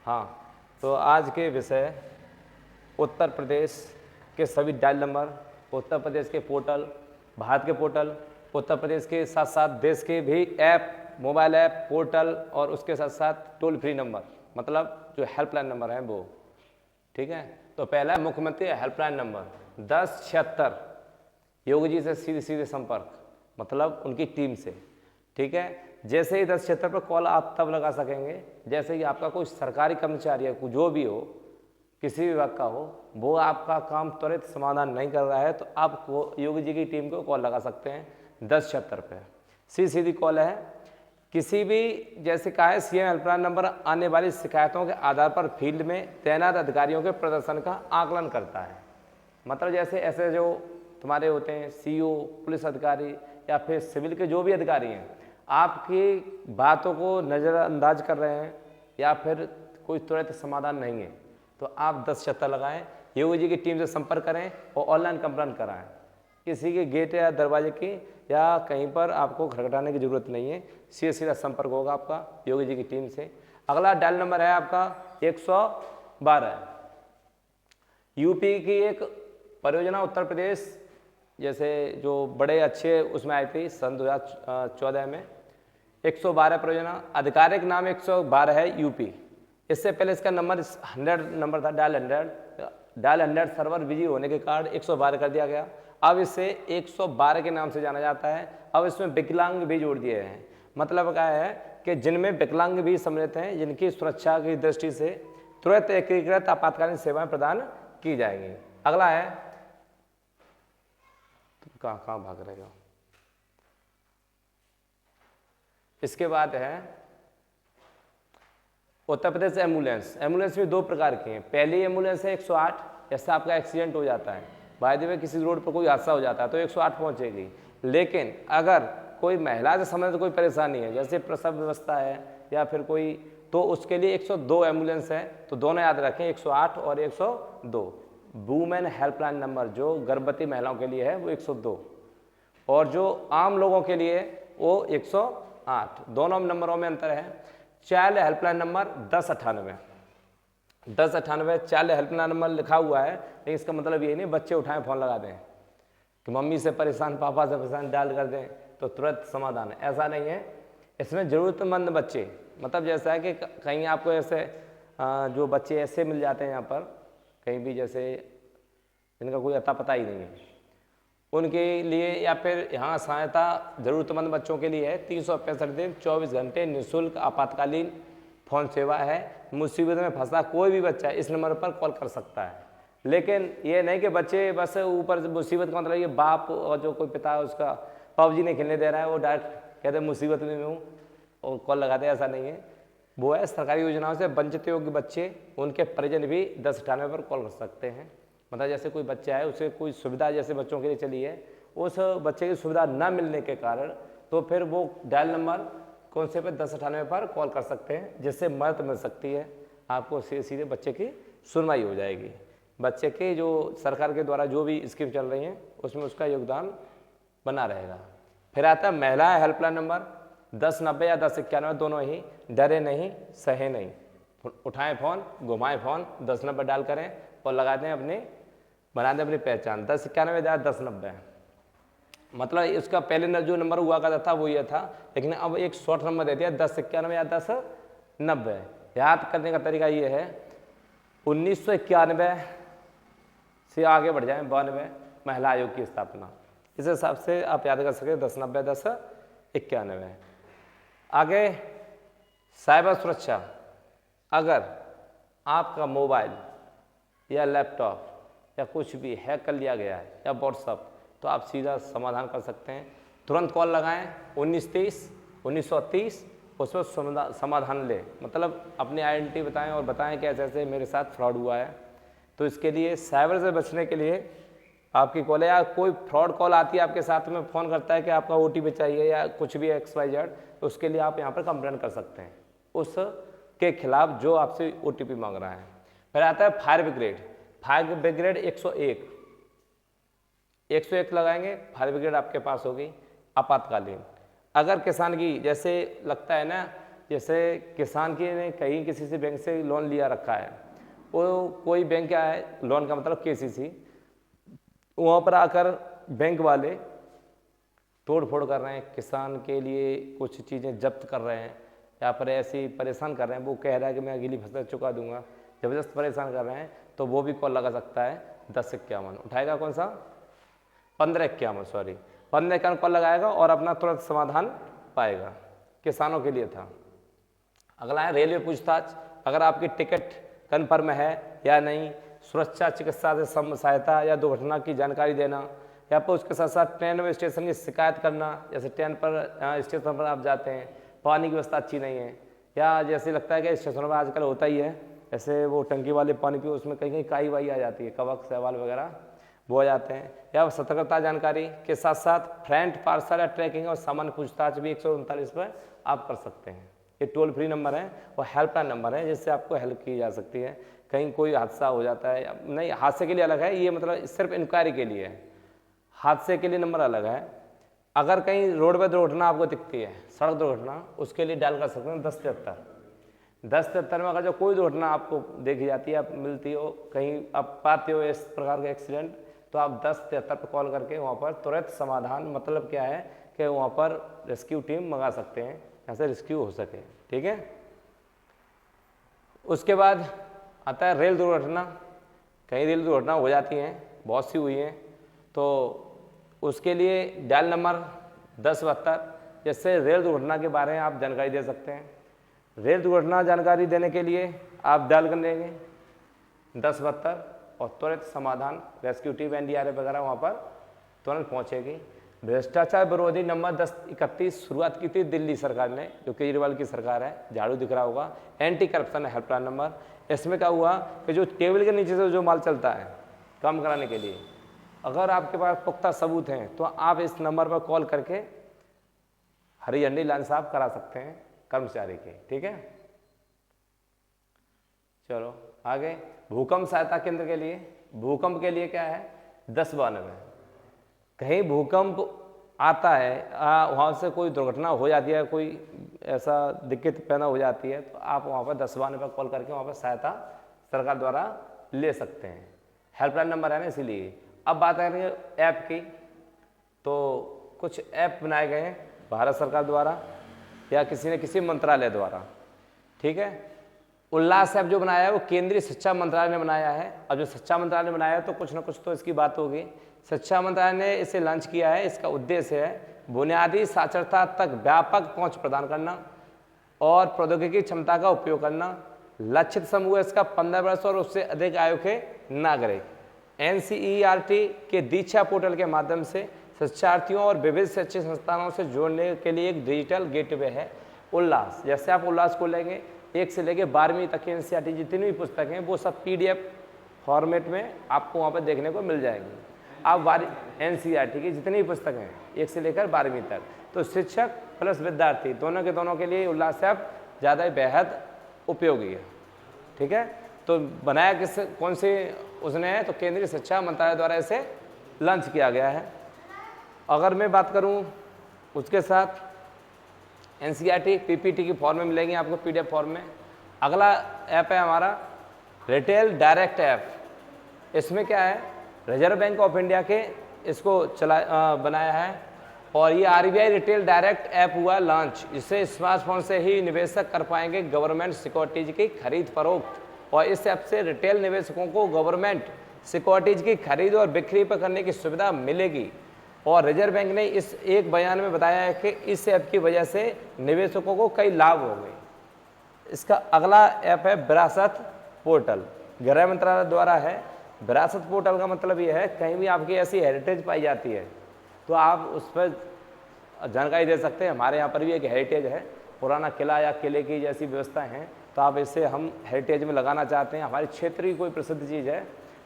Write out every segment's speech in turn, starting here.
हाँ, तो आज के विषय उत्तर प्रदेश के सभी डायल नंबर, उत्तर प्रदेश के पोर्टल, भारत के पोर्टल, उत्तर प्रदेश के साथ साथ देश के भी ऐप, मोबाइल ऐप, पोर्टल और उसके साथ साथ टोल फ्री नंबर, मतलब जो हेल्पलाइन नंबर हैं वो। ठीक है, तो पहला है मुख्यमंत्री हेल्पलाइन नंबर 1076, योगी जी से सीधे सीधे संपर्क, मतलब उनकी टीम से। ठीक है, जैसे ही 1076 पर कॉल आप तब लगा सकेंगे जैसे ही आपका कोई सरकारी कर्मचारी है, जो भी हो, किसी भी विभाग का हो, वो आपका काम त्वरित समाधान नहीं कर रहा है तो आप योगी जी की टीम को कॉल लगा सकते हैं 1076 पे। सीधी कॉल है। किसी भी, जैसे कहा है, सीएम हेल्पलाइन नंबर आने वाली शिकायतों के आधार पर फील्ड में तैनात अधिकारियों के प्रदर्शन का आकलन करता है। मतलब जैसे ऐसे जो तुम्हारे होते हैं सीईओ, पुलिस अधिकारी या फिर सिविल के जो भी अधिकारी हैं, आपकी बातों को नज़रअंदाज कर रहे हैं या फिर कोई त्वरित समाधान नहीं है तो आप 1076 लगाएं, योगी जी की टीम से संपर्क करें और ऑनलाइन कंप्लेंट कराएं। किसी के गेट या दरवाजे की या कहीं पर आपको खटखटाने की ज़रूरत नहीं है, सीधा संपर्क होगा आपका योगी जी की टीम से। अगला डायल नंबर है आपका 112। यूपी की एक परियोजना उत्तर प्रदेश जैसे जो बड़े अच्छे उसमें आई थी सन 2014 में, 112 परियोजना, आधिकारिक नाम 112 है यूपी। इससे पहले इसका नंबर 100 नंबर था, डायल 100 सर्वर बिजी होने के कारण 112 कर दिया गया। अब इसे 112 के नाम से जाना जाता है। अब इसमें विकलांग भी जोड़ दिए हैं। मतलब क्या है कि जिनमें विकलांग भी सम्मिलित हैं, जिनकी सुरक्षा की दृष्टि से तुरंत एकीकृत आपातकालीन सेवाएं प्रदान की जाएंगी। अगला है, कहाँ भाग रहे हो। इसके बाद है उत्तर प्रदेश एम्बुलेंस। एम्बुलेंस भी दो प्रकार की हैं। पहली एम्बुलेंस है 108, जैसे आपका एक्सीडेंट हो जाता है, बाय द वे किसी रोड पर कोई हादसा हो जाता है तो 108 पहुंचेगी। लेकिन अगर कोई महिला से संबंधित कोई परेशानी है, जैसे प्रसव व्यवस्था है या फिर कोई, तो उसके लिए 102 एम्बुलेंस है। तो दोनों याद रखें, 108 और 102। वुमेन हेल्पलाइन नंबर जो गर्भवती महिलाओं के लिए है वो 102, और जो आम लोगों के लिए वो 108। दोनों नंबरों में अंतर है। Child helpline number 1098। 1098 child helpline number लिखा हुआ है, लेकिन इसका मतलब ये नहीं बच्चे उठाएं फ़ोन लगा दें कि मम्मी से परेशान, पापा से परेशान, डायल कर दें तो तुरंत समाधान है, ऐसा नहीं है। इसमें ज़रूरतमंद बच्चे, मतलब जैसा है कि कहीं आपको ऐसे जो बच्चे ऐसे मिल जाते हैं यहाँ पर कहीं भी, जैसे जिनका कोई अता पता ही नहीं है, उनके लिए, या फिर यहाँ सहायता ज़रूरतमंद बच्चों के लिए है। 365 दिन 24 घंटे निःशुल्क आपातकालीन फ़ोन सेवा है। मुसीबत में फंसा कोई भी बच्चा इस नंबर पर कॉल कर सकता है। लेकिन ये नहीं कि बच्चे बस ऊपर, मुसीबत का मतलब ये बाप और जो कोई पिता है उसका पबजी नहीं खेलने दे रहा है, वो डायरेक्ट कहते मुसीबत में हूँ और कॉल लगाते हैं, ऐसा नहीं है। वो है सरकारी योजनाओं से वंचित योग्य बच्चे, उनके परिजन भी 1098 पर कॉल कर सकते हैं। मतलब जैसे कोई बच्चा है, उसे कोई सुविधा जैसे बच्चों के लिए चली है, उस बच्चे की सुविधा न मिलने के कारण तो फिर वो डायल नंबर कौन से पे 1098 पर कॉल कर सकते हैं, जिससे मदद मिल सकती है आपको, सीधे बच्चे की सुनवाई हो जाएगी। बच्चे के जो सरकार के द्वारा जो भी स्कीम चल रही हैं उसमें उसका योगदान बना रहेगा। फिर आता है महिला हेल्पलाइन नंबर 1090 या 1091, दोनों ही। डरे नहीं, सहे नहीं, उठाएं फ़ोन, घुमाएं फ़ोन, 1090 डायल करें और लगा दें अपनी, बना दें अपनी पहचान। 1091 या 1090, मतलब इसका पहले जो नंबर हुआ करता था वो ये था, लेकिन अब एक शॉर्ट नंबर दे दिया 1091 या 1090। याद करने का तरीका ये है, 1991 से आगे बढ़ जाए 92 महिला आयोग की स्थापना, इस हिसाब से आप याद कर सकते 1090 1091। आगे साइबर सुरक्षा। अगर आपका मोबाइल या लैपटॉप या कुछ भी हैक कर लिया गया है या व्हाट्सअप, तो आप सीधा समाधान कर सकते हैं। तुरंत कॉल लगाएं 1930, उसमें समाधान लें, मतलब अपनी आइडेंटिटी बताएं और बताएं कि ऐसे ऐसे मेरे साथ फ्रॉड हुआ है। तो इसके लिए साइबर से बचने के लिए आपकी कॉल है या कोई फ्रॉड कॉल आती है आपके साथ में, फ़ोन करता है कि आपका OTP चाहिए या कुछ भी XYZ, तो उसके लिए आप यहाँ पर कंप्लेंट कर सकते हैं उसके खिलाफ जो आपसे OTP मांग रहा है। फिर आता है फायर ब्रिगेड। फायर ब्रिगेड 101 लगाएंगे, फायर ब्रिगेड आपके पास होगी आपातकालीन। अगर किसान की, जैसे लगता है ना जैसे किसान की ने कहीं किसी से बैंक से लोन लिया रखा है, वो कोई बैंक क्या है, लोन का मतलब केसीसी, वहाँ पर आकर बैंक वाले तोड़ फोड़ कर रहे हैं, किसान के लिए कुछ चीज़ें जब्त कर रहे हैं या फिर ऐसे परेशान कर रहे हैं। वो कह रहा है कि मैं अगली फसल चुका दूंगा, ज़बरदस्त परेशान कर रहे हैं, तो वो भी कॉल लगा सकता है 1051। उठाएगा कौन सा, 1551, सॉरी 1551 कॉल लगाएगा और अपना तुरंत समाधान पाएगा। किसानों के लिए था। अगला है रेलवे पूछताछ, अगर आपकी टिकट कन्फर्म है या नहीं, सुरक्षा चिकित्सा से सहायता या दुर्घटना की जानकारी देना, या फिर उसके साथ साथ ट्रेन में स्टेशन की शिकायत करना, जैसे ट्रेन पर स्टेशन पर आप जाते हैं पानी की व्यवस्था अच्छी नहीं है, या जैसे लगता है कि स्टेशनों पर आजकल होता ही है, जैसे वो टंकी वाले पानी पियो उसमें कहीं कहीं काई वाई आ जाती है, कवक शैवाल वगैरह वो आ जाते हैं, या सतर्कता जानकारी के साथ साथ फ्रंट पार्सल या ट्रैकिंग और सामान्य पूछताछ भी 139 पर आप कर सकते हैं। ये टोल फ्री नंबर है और हेल्पलाइन नंबर है, जिससे आपको हेल्प की जा सकती है। कहीं कोई हादसा हो जाता है, नहीं हादसे के लिए अलग है, ये मतलब सिर्फ इंक्वायरी के लिए है, हादसे के लिए नंबर अलग है। अगर कहीं रोड पर दुर्घटना आपको दिखती है, सड़क दुर्घटना, उसके लिए डायल कर सकते हैं 1073 में। अगर जो कोई दुर्घटना आपको देखी जाती है, आप मिलती हो, कहीं आप पाते हो इस प्रकार के एक्सीडेंट, तो आप 1073 पर कॉल करके वहाँ पर तुरंत समाधान, मतलब क्या है कि वहाँ पर रेस्क्यू टीम मंगा सकते हैं, यहाँ से रेस्क्यू हो सके। ठीक है। उसके बाद आता है रेल दुर्घटना। कई रेल दुर्घटना हो जाती हैं, बहुत सी हुई हैं, तो उसके लिए डायल नंबर 1072, जिससे रेल दुर्घटना के बारे में आप जानकारी दे सकते हैं। रेल दुर्घटना जानकारी देने के लिए आप डायल कर लेंगे 1072 और तुरंत समाधान, रेस्क्यू टीम एनडीआरएफ वगैरह वहाँ पर तुरंत पहुँचेगी। भ्रष्टाचार विरोधी नंबर 1031 शुरुआत की थी दिल्ली सरकार ने, जो केजरीवाल की सरकार है, झाड़ू दिख रहा होगा, एंटी करप्शन हेल्पलाइन नंबर। इसमें क्या हुआ कि जो टेबल के नीचे से जो माल चलता है कम कराने के लिए, अगर आपके पास पुख्ता सबूत हैं तो आप इस नंबर पर कॉल करके हरी झंडी लाइन साफ करा सकते हैं कर्मचारी के। ठीक है, चलो आगे। भूकंप सहायता केंद्र के लिए, भूकंप के लिए क्या है 1092। कहीं भूकंप आता है, वहाँ से कोई दुर्घटना हो जाती है, कोई ऐसा दिक्कत पैदा हो जाती है, तो आप वहाँ पर 1092 पर कॉल करके वहाँ पर सहायता सरकार द्वारा ले सकते हैं। हेल्पलाइन नंबर है ना, इसीलिए। अब बात करेंगे ऐप की, तो कुछ ऐप बनाए गए हैं भारत सरकार द्वारा या किसी न किसी मंत्रालय द्वारा। ठीक है, उल्लास ऐप जो बनाया है वो केंद्रीय शिक्षा मंत्रालय ने बनाया है। अब जो शिक्षा मंत्रालय ने बनाया है तो कुछ ना कुछ तो इसकी बात होगी। शिक्षा मंत्रालय ने इसे लॉन्च किया है। इसका उद्देश्य है बुनियादी साक्षरता तक व्यापक पहुंच प्रदान करना और प्रौद्योगिकी क्षमता का उपयोग करना। लक्षित समूह इसका 15 वर्ष और उससे अधिक आयु के नागरिक। NCERT के दीक्षा पोर्टल के माध्यम से शिक्षार्थियों और विविध शैक्षिक संस्थानों से जोड़ने के लिए एक डिजिटल गेटवे है उल्लास। जैसे आप उल्लास को लेंगे 1 से लेकर 12वीं तक की NCERT जितनी भी पुस्तकें हैं वो सब PDF फॉर्मेट में आपको वहाँ पर देखने को मिल जाएंगी। आप NCERT की जितनी भी पुस्तकें हैं 1 से लेकर 12वीं तक, तो शिक्षक प्लस विद्यार्थी दोनों के लिए उल्लास ऐप ज़्यादा बेहद उपयोगी है। ठीक है, तो बनाया कौन से उसने है, तो केंद्रीय शिक्षा मंत्रालय द्वारा इसे लॉन्च किया गया है। अगर मैं बात करूं उसके साथ NCERT PPT की फॉर्म में मिलेंगे आपको, PDF फॉर्म में। अगला ऐप है हमारा रिटेल डायरेक्ट ऐप। इसमें क्या है, रिजर्व बैंक ऑफ इंडिया के इसको बनाया है और ये RBI रिटेल डायरेक्ट ऐप हुआ लॉन्च। इससे स्मार्टफोन से ही निवेशक कर पाएंगे गवर्नमेंट सिक्योरिटीज की खरीद फरोख्त, और इस ऐप से रिटेल निवेशकों को गवर्नमेंट सिक्योरिटीज की खरीद और बिक्री पर करने की सुविधा मिलेगी। और रिजर्व बैंक ने इस एक बयान में बताया है कि इस ऐप की वजह से निवेशकों को कई लाभ होंगे। इसका अगला ऐप है विरासत पोर्टल, गृह मंत्रालय द्वारा है। विरासत पोर्टल का मतलब ये है कहीं भी आपकी ऐसी हेरिटेज पाई जाती है तो आप उस पर जानकारी दे सकते हैं। हमारे यहाँ पर भी एक हेरिटेज है, पुराना किला या किले की जैसी व्यवस्थाएं हैं, तो आप इसे हम हेरिटेज में लगाना चाहते हैं, हमारे क्षेत्र की कोई प्रसिद्ध चीज़ है,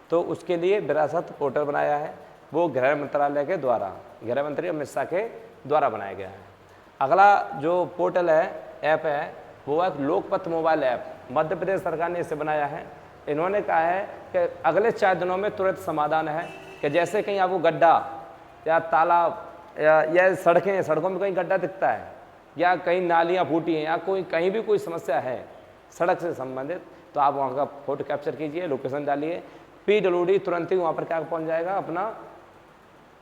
तो उसके लिए विरासत पोर्टल बनाया है, वो गृह मंत्रालय के द्वारा, गृह मंत्री अमित शाह के द्वारा बनाया गया है। अगला जो पोर्टल है, ऐप है, वो है लोकपथ मोबाइल ऐप। मध्य प्रदेश सरकार ने इसे बनाया है। इन्होंने कहा है कि अगले 4 दिनों में तुरंत समाधान है कि जैसे कहीं आपको गड्ढा या तालाब या सड़कों में कहीं गड्ढा दिखता है या कहीं नालियाँ फूटी हैं या कोई कहीं भी कोई समस्या है सड़क से संबंधित, तो आप वहाँ का फोटो कैप्चर कीजिए, लोकेशन डालिए, PWD तुरंत ही वहाँ पर क्या पहुँच जाएगा, अपना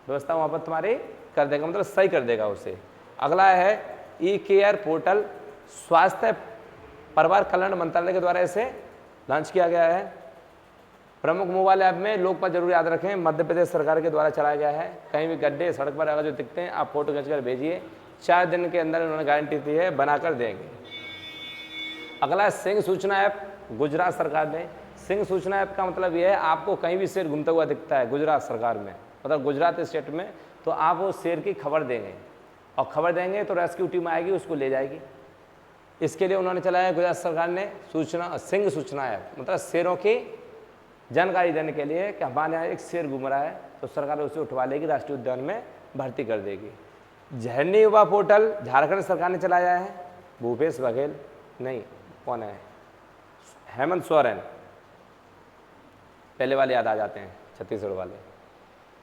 व्यवस्था वहाँ पर तुम्हारी कर देगा, मतलब सही कर देगा उसे। अगला है ई-केयर पोर्टल, स्वास्थ्य परिवार कल्याण मंत्रालय के द्वारा इसे लॉन्च किया गया है। प्रमुख मोबाइल ऐप में लोग पर जरूर याद रखें, मध्य प्रदेश सरकार के द्वारा चलाया गया है। कहीं भी गड्ढे सड़क पर अगर जो दिखते हैं आप फोटो खींचकर भेजिए, 4 दिन के अंदर उन्होंने गारंटी दी है, बनाकर देंगे। अगला सिंह सूचना ऐप, गुजरात सरकार ने। सिंह सूचना ऐप का मतलब यह है आपको कहीं भी शेर घूमता हुआ दिखता है गुजरात सरकार में, मतलब गुजरात स्टेट में, तो आप वो शेर की खबर देंगे और खबर देंगे तो रेस्क्यू टीम आएगी, उसको ले जाएगी। इसके लिए उन्होंने चलाया गुजरात सरकार ने सूचना, सिंह सूचना ऐप, मतलब शेरों की जानकारी देने के लिए कि हमारे यहाँ एक शेर घूम रहा है तो सरकार उसे उठवा लेगी, राष्ट्रीय उद्यान में भर्ती कर देगी। झरनी युवा पोर्टल झारखंड सरकार ने चलाया है, भूपेश बघेल नहीं, कौन है, हेमंत सोरेन, पहले वाले याद आ जाते हैं, छत्तीसगढ़ वाले।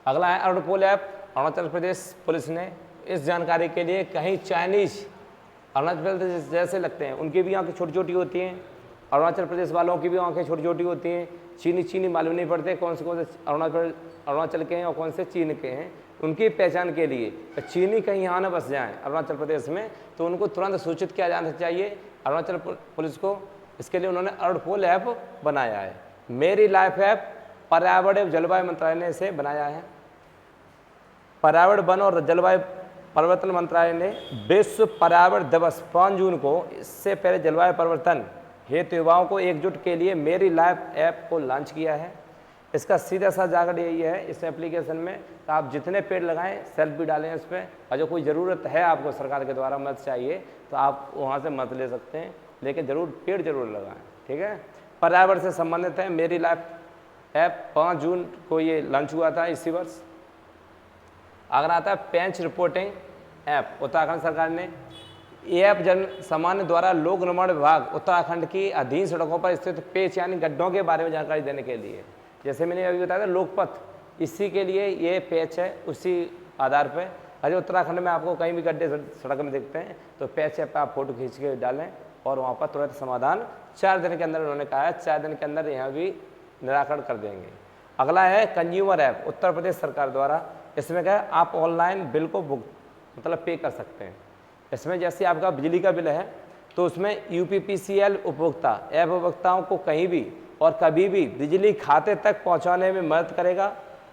अगला है अरुणपोल ऐप, अरुणाचल प्रदेश पुलिस ने। इस जानकारी के लिए कहीं चाइनीज अरुणाचल प्रदेश जैसे लगते हैं, उनकी भी आंखें छोटी छोटी होती हैं, अरुणाचल प्रदेश वालों की भी आंखें छोटी छोटी होती हैं। चीनी मालूम नहीं पड़ते कौन से अरुणाचल के हैं और कौन से चीन के हैं। उनकी पहचान के लिए चीनी कहीं यहाँ न बस जाएं अरुणाचल प्रदेश में, तो उनको तुरंत सूचित किया जाना चाहिए अरुणाचल पुलिस को। इसके लिए उन्होंने अरुणपोल ऐप बनाया है। मेरी लाइफ ऐप पर्यावरण एवं जलवायु मंत्रालय ने इसे बनाया है। पर्यावरण वन और जलवायु परिवर्तन मंत्रालय ने विश्व पर्यावरण दिवस 5 जून को, इससे पहले जलवायु परिवर्तन हेतु युवाओं को एकजुट के लिए मेरी लाइफ ऐप को लॉन्च किया है। इसका सीधा सा जाकर यही है इस एप्लीकेशन में, तो आप जितने पेड़ लगाएं सेल्फी डालें इस पर, और जो कोई ज़रूरत है आपको सरकार के द्वारा मदद चाहिए तो आप वहाँ से मदद ले सकते हैं, लेकिन ज़रूर पेड़ जरूर लगाएं, ठीक है। पर्यावरण से संबंधित है मेरी लाइफ ऐप, 5 जून को ये लॉन्च हुआ था इसी वर्ष। अगर आता है पेंच रिपोर्टिंग ऐप, उत्तराखंड सरकार ने। ये ऐप जन सामान्य द्वारा लोक निर्माण विभाग उत्तराखंड की अधीन सड़कों पर स्थित पेच यानी गड्ढों के बारे में जानकारी देने के लिए, जैसे मैंने अभी बताया था लोकपथ, इसी के लिए ये पैच है। उसी आधार पर अजय उत्तराखंड में आपको कहीं भी गड्ढे सड़क में दिखते हैं तो पैच ऐप पर आप फोटो खींच के डालें और वहाँ पर तुरंत समाधान 4 दिन के अंदर, उन्होंने कहा है 4 दिन के अंदर यहाँ भी निराकरण कर देंगे। अगला है कंज्यूमर ऐप, उत्तर प्रदेश सरकार द्वारा। इसमें क्या है, आप ऑनलाइन बिल को मतलब पे कर सकते हैं। इसमें जैसे आपका बिजली का बिल है तो उसमें UPPCL उपभोक्ता ऐप उपभोक्ताओं को कहीं भी और कभी भी बिजली खाते तक पहुंचाने में मदद करेगा।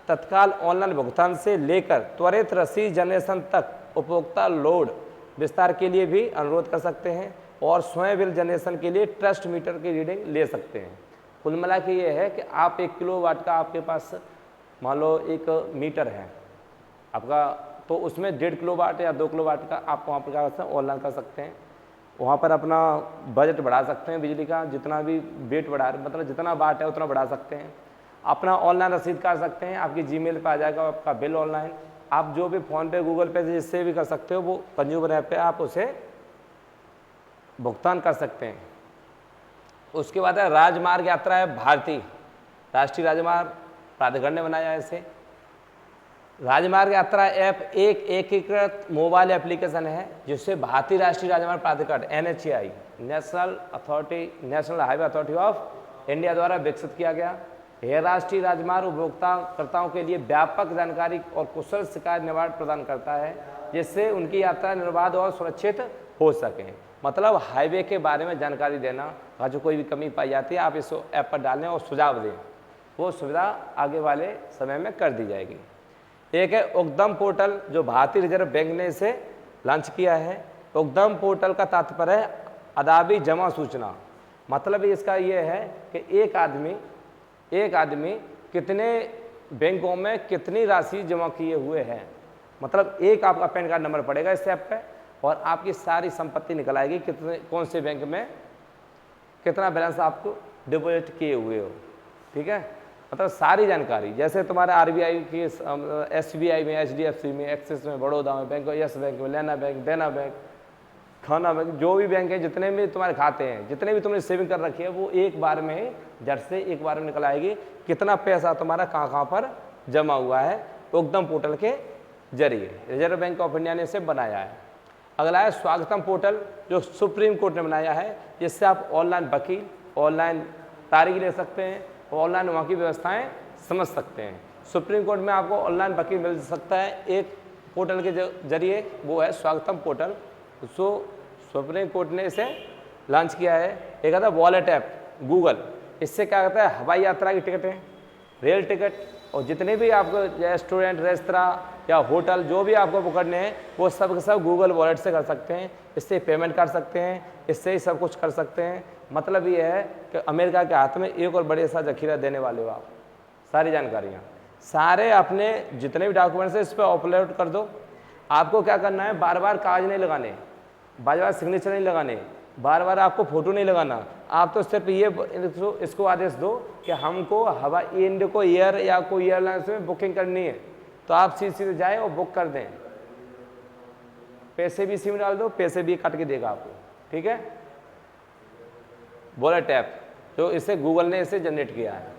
तत्काल ऑनलाइन भुगतान से लेकर त्वरित रसीद जनरेशन तक उपभोक्ता लोड विस्तार के लिए भी अनुरोध कर सकते हैं और स्वयं बिल जनरेशन के लिए ट्रस्ट मीटर की रीडिंग ले सकते हैं। कुल मिला के ये है कि आप 1 किलोवाट का आपके पास मान लो एक मीटर है आपका, तो उसमें 1.5 किलोवाट या 2 किलोवाट का आप वहाँ पर क्या कर सकते हैं, ऑनलाइन कर सकते हैं। वहाँ पर अपना बजट बढ़ा सकते हैं बिजली का, जितना भी वेट बढ़ा, मतलब जितना वाट है उतना बढ़ा सकते हैं। अपना ऑनलाइन रसीद कर सकते हैं, आपकी जीमेल पे आ जाएगा आपका बिल ऑनलाइन। आप जो भी फ़ोन पे गूगल पे से जिससे भी कर सकते हो, वो कंज्यूमर ऐप पे आप उसे भुगतान कर सकते हैं। उसके बाद है राजमार्ग यात्रा है भारतीय राष्ट्रीय राजमार्ग प्राधिकरण ने बनाया है इसे। राजमार्ग यात्रा ऐप एक एकीकृत मोबाइल एप्लीकेशन है जिससे भारतीय राष्ट्रीय राजमार्ग प्राधिकरण NHAI national highway authority of India द्वारा विकसित किया गया। यह राष्ट्रीय राजमार्ग उपभोक्ताओं के लिए व्यापक जानकारी और कुशल शिकायत निवारण प्रदान करता है, जिससे उनकी यात्रा निर्बाध और सुरक्षित हो सके। मतलब हाईवे के बारे में जानकारी देना, अगर जो कोई भी कमी पाई जाती है आप इस ऐप पर डालें और सुझाव दें, वो सुविधा आगे वाले समय में कर दी जाएगी। एक है उद्यम पोर्टल, जो भारतीय रिजर्व बैंक ने इसे लॉन्च किया है। उद्यम पोर्टल का तात्पर्य है अदाबी जमा सूचना। मतलब इसका ये है कि एक आदमी कितने बैंकों में कितनी राशि जमा किए हुए हैं। मतलब एक आपका पैन कार्ड नंबर पड़ेगा इस ऐप पे और आपकी सारी संपत्ति निकल आएगी, कितने कौन से बैंक में कितना बैलेंस आपको डिपॉजिट किए हुए हो, ठीक है। मतलब सारी जानकारी, जैसे तुम्हारे RBI की SBI में, HDFC में, एक्सिस में, बड़ौदा में, बैंक यस बैंक में, लेना बैंक, देना बैंक, खाना बैंक, जो भी बैंक है, जितने भी तुम्हारे खाते हैं, जितने भी तुमने सेविंग कर रखी है, वो एक बार में ही झट से एक बार में निकल आएगी कितना पैसा तुम्हारा कहाँ पर जमा हुआ है, उद्यम पोर्टल के जरिए। रिजर्व बैंक ऑफ इंडिया ने इसे बनाया है। अगला है स्वागतम पोर्टल, जो सुप्रीम कोर्ट ने बनाया है, जिससे आप ऑनलाइन वकील, ऑनलाइन तारीख ले सकते हैं, ऑनलाइन वहाँ की व्यवस्थाएं समझ सकते हैं। सुप्रीम कोर्ट में आपको ऑनलाइन वकील मिल सकता है एक पोर्टल के जरिए, वो है स्वागतम पोर्टल। सो सुप्रीम कोर्ट ने इसे लॉन्च किया है। एक आता है वॉलेट ऐप गूगल, इससे क्या करता है हवाई यात्रा की टिकटें, रेल टिकट और जितने भी आपको रेस्टोरेंट, रेस्तरां या होटल जो भी आपको पकड़ने हैं वो सब के सब गूगल वॉलेट से कर सकते हैं। इससे पेमेंट कर सकते हैं, इससे ही सब कुछ कर सकते हैं। मतलब ये है कि अमेरिका के हाथ में एक और बड़े सा जखीरा देने वाले हो आप, सारी जानकारियाँ, सारे अपने जितने भी डॉक्यूमेंट्स हैं इस पर अपलोड कर दो। आपको क्या करना है, बार बार कागज नहीं लगाने, बार बार सिग्नेचर नहीं लगाने, बार बार आपको फोटो नहीं लगाना। आप तो सिर्फ ये इसको आदेश दो कि हमको हवाई इंडिगो एयर या कोई एयरलाइंस में बुकिंग करनी है, तो आप सीधे जाए और बुक कर दें। पैसे भी इसी में डाल दो, पैसे भी काट के देगा आपको, ठीक है। वॉलेट ऐप जो इसे गूगल ने इसे जनरेट किया है।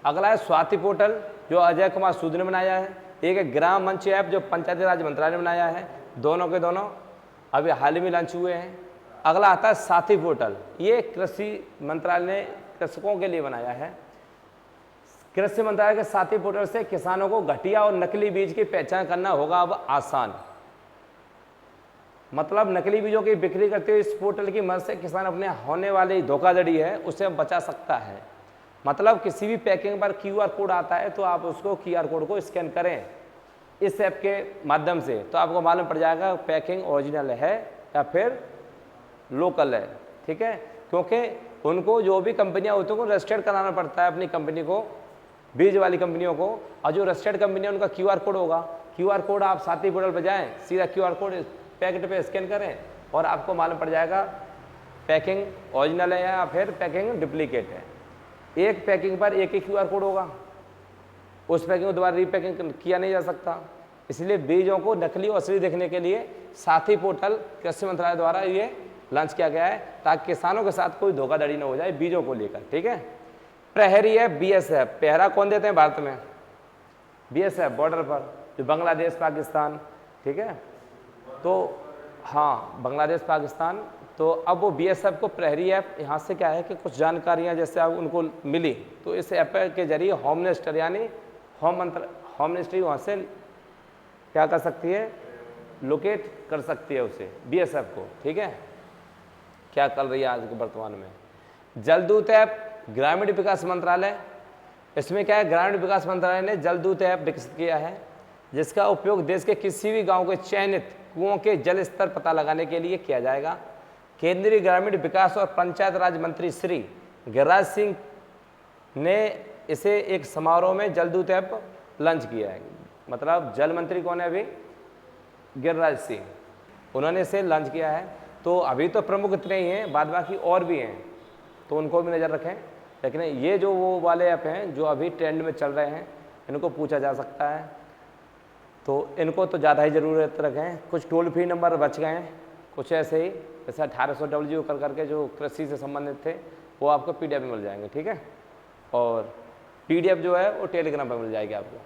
अगला है स्वाति पोर्टल, जो अजय कुमार सूद ने बनाया है। एक है ग्राम मंच ऐप, जो पंचायती राज मंत्रालय ने बनाया है। दोनों के दोनों अभी हाल ही में लॉन्च हुए हैं। अगला आता है साथी पोर्टल, ये कृषि मंत्रालय ने कृषकों के लिए बनाया है। कृषि मंत्रालय के साथी पोर्टल से किसानों को घटिया और नकली बीज की पहचान करना होगा अब आसान। मतलब नकली बीजों की बिक्री करते हुए इस पोर्टल की मदद से किसान अपने होने वाली धोखाधड़ी है उससे बचा सकता है। मतलब किसी भी पैकिंग पर QR कोड आता है तो आप उसको QR कोड को स्कैन करें इस ऐप के माध्यम से, तो आपको मालूम पड़ जाएगा पैकिंग ओरिजिनल है या फिर लोकल है, ठीक है। क्योंकि उनको जो भी कंपनियां होती हैं उनको रजिस्टर्ड कराना पड़ता है अपनी कंपनी को, बीज वाली कंपनियों को, और जो रजिस्टर्ड कंपनी है उनका QR कोड होगा। QR कोड आप साथी पोर्टल पर जाएं, सीधा QR कोड पैकेट पे स्कैन करें और आपको मालूम पड़ जाएगा पैकिंग ओरिजिनल है या फिर पैकिंग डुप्लीकेट है। एक पैकिंग पर एक ही QR कोड होगा, उस पैकिंग को दोबारा रीपैकिंग किया नहीं जा सकता। इसलिए बीजों को नकली और असली देखने के लिए साथी पोर्टल कृषि मंत्रालय द्वारा ये लॉन्च किया गया है, ताकि किसानों के साथ कोई धोखाधड़ी न हो जाए बीजों को लेकर, ठीक है। प्रहरी है BSF, पहरा कौन देते हैं भारत में? BSF बॉर्डर पर, जो बांग्लादेश पाकिस्तान, ठीक है। तो हाँ, बांग्लादेश पाकिस्तान, तो अब वो BSF को प्रहरी ऐप, यहाँ से क्या है कि कुछ जानकारियाँ जैसे अब उनको मिली तो इस ऐप के जरिए होम मिनिस्टर यानी होम मिनिस्ट्री वहाँ से क्या कर सकती है, लोकेट कर सकती है उसे BSF को, ठीक है। क्या कर रही है आज के वर्तमान में जलदूत ऐप, ग्रामीण विकास मंत्रालय, इसमें क्या है, ग्रामीण विकास मंत्रालय ने जलदूत ऐप विकसित किया है, जिसका उपयोग देश के किसी भी गांव के चयनित कुओं के जल स्तर पता लगाने के लिए किया जाएगा। केंद्रीय ग्रामीण विकास और पंचायत राज मंत्री श्री गिरिराज सिंह ने इसे एक समारोह में जलदूत ऐप लॉन्च किया है। मतलब जल मंत्री कौन है अभी? गिरिराज सिंह, उन्होंने इसे लॉन्च किया है। तो अभी तो प्रमुख इतने ही हैं, बाद बाकी और भी हैं, तो उनको भी नज़र रखें। लेकिन ये जो वो वाले ऐप हैं जो अभी ट्रेंड में चल रहे हैं, इनको पूछा जा सकता है, तो इनको तो ज़्यादा ही ज़रूरत रखें। कुछ टोल फ्री नंबर बच गए हैं, कुछ ऐसे ही जैसे 1800 WO कर करके जो कृषि से संबंधित थे वो आपको PDF में मिल जाएंगे, ठीक है। और PDF जो है वो टेलीग्राम पर मिल जाएगी आपको।